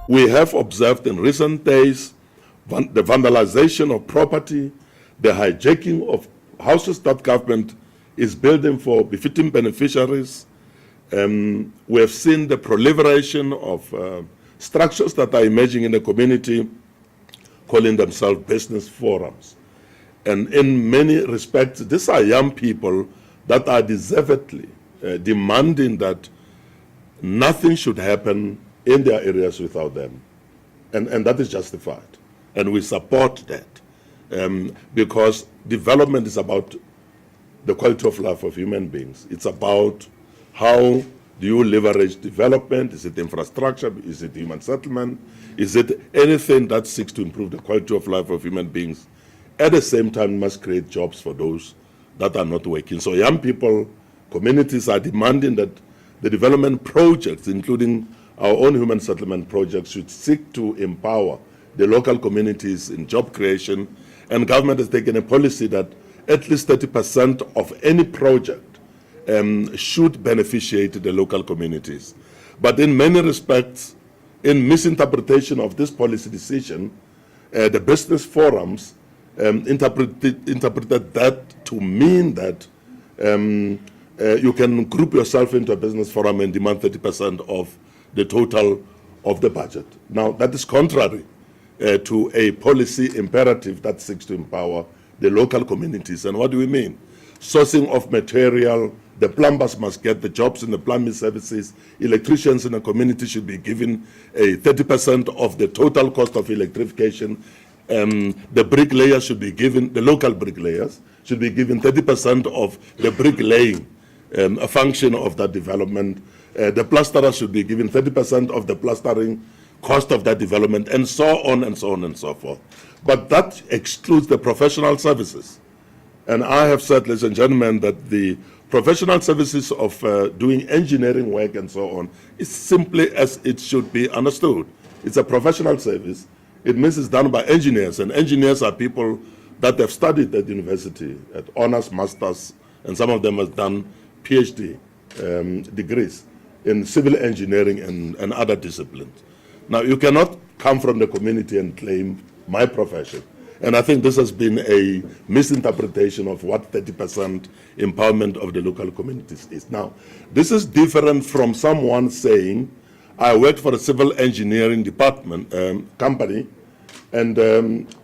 We have observed in recent days the vandalization of property, the hijacking of houses that government is building for befitting beneficiaries. We have seen the proliferation of structures that are emerging in the community, calling themselves business forums. And in many respects, these are young people that are deservedly demanding that nothing should happen in their areas without them. And that is justified. And we support that because development is about the quality of life of human beings. It's about how do you leverage development? Is it infrastructure? Is it human settlement? Is it anything that seeks to improve the quality of life of human beings? At the same time, must create jobs for those that are not working. So young people, communities are demanding that the development projects, including our own human settlement projects, should seek to empower the local communities in job creation. And government has taken a policy that at least 30% of any project should beneficiate the local communities. But in many respects, in misinterpretation of this policy decision, the business forums interpreted that to mean that you can group yourself into a business forum and demand 30% of the total of the budget. Now, that is contrary to a policy imperative that seeks to empower the local communities. And what do we mean? Sourcing of material, the plumbers must get the jobs in the plumbing services, electricians in the community should be given a 30% of the total cost of electrification, the bricklayers should be given, the local bricklayers should be given 30% of the bricklaying a function of that development. The plasterer should be given 30% of the plastering cost of that development, and so on and so on and so forth. But that excludes the professional services. And I have said, ladies and gentlemen, that the professional services of doing engineering work and so on is simply as it should be understood. It's a professional service. It means it's done by engineers, and engineers are people that have studied at university, at honors, masters, and some of them have done PhD degrees in civil engineering and other disciplines. Now, you cannot come from the community and claim my profession. And I think this has been a misinterpretation of what 30% empowerment of the local communities is. Now, this is different from someone saying, I worked for a civil engineering department, company, and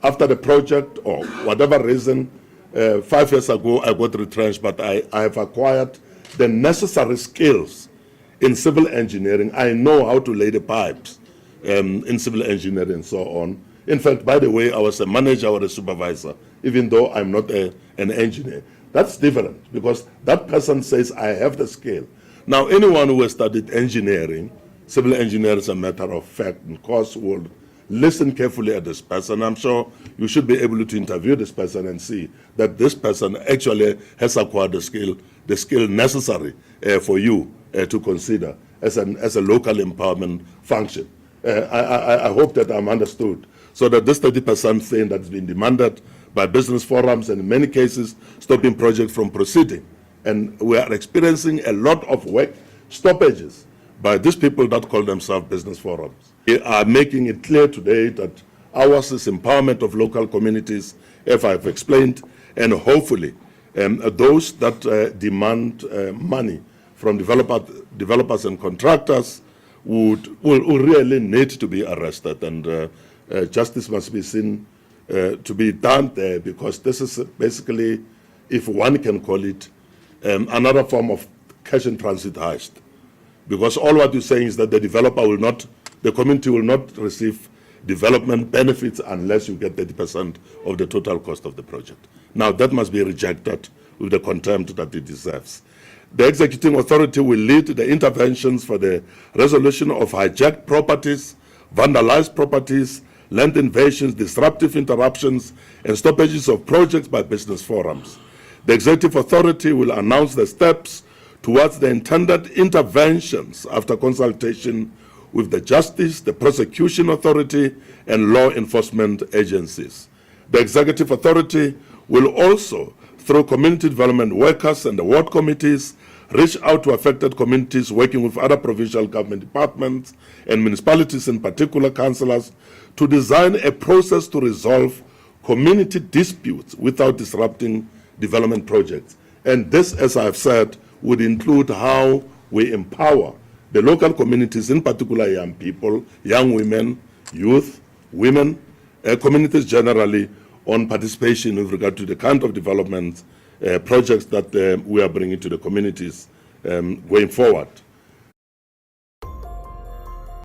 after the project, or whatever reason, 5 years ago, I got retrenched, but I have acquired the necessary skills in civil engineering. I know how to lay the pipes in civil engineering and so on. In fact, by the way, I was a manager or a supervisor, even though I'm not an engineer. That's different, because that person says, I have the skill. Now, anyone who has studied engineering, civil engineer is a matter of fact, and course will listen carefully at this person. I'm sure you should be able to interview this person and see that this person actually has acquired the skill necessary for you to consider as a local empowerment function. I hope that I'm understood. So that this 30% thing that's been demanded by business forums, and in many cases stopping projects from proceeding. And we are experiencing a lot of work stoppages by these people that call themselves business forums. We are making it clear today that ours is empowerment of local communities, as I've explained, and hopefully those that demand money from developers and contractors will really need to be arrested, and justice must be seen to be done there, because this is basically, if one can call it, another form of cash in transit heist. Because all what you're saying is that the community will not receive development benefits unless you get 30% of the total cost of the project. Now, that must be rejected with the contempt that it deserves. The executing authority will lead the interventions for the resolution of hijacked properties, vandalized properties, land invasions, disruptive interruptions, and stoppages of projects by business forums. The executive authority will announce the steps towards the intended interventions after consultation with the justice, the prosecution authority, and law enforcement agencies. The executive authority will also, through community development workers and the ward committees, reach out to affected communities, working with other provincial government departments and municipalities, in particular councillors, to design a process to resolve community disputes without disrupting development projects. And this, as I've said, would include how we empower the local communities, in particular young people, young women, youth, women, communities generally, on participation with regard to the kind of development projects that we are bringing to the communities going forward.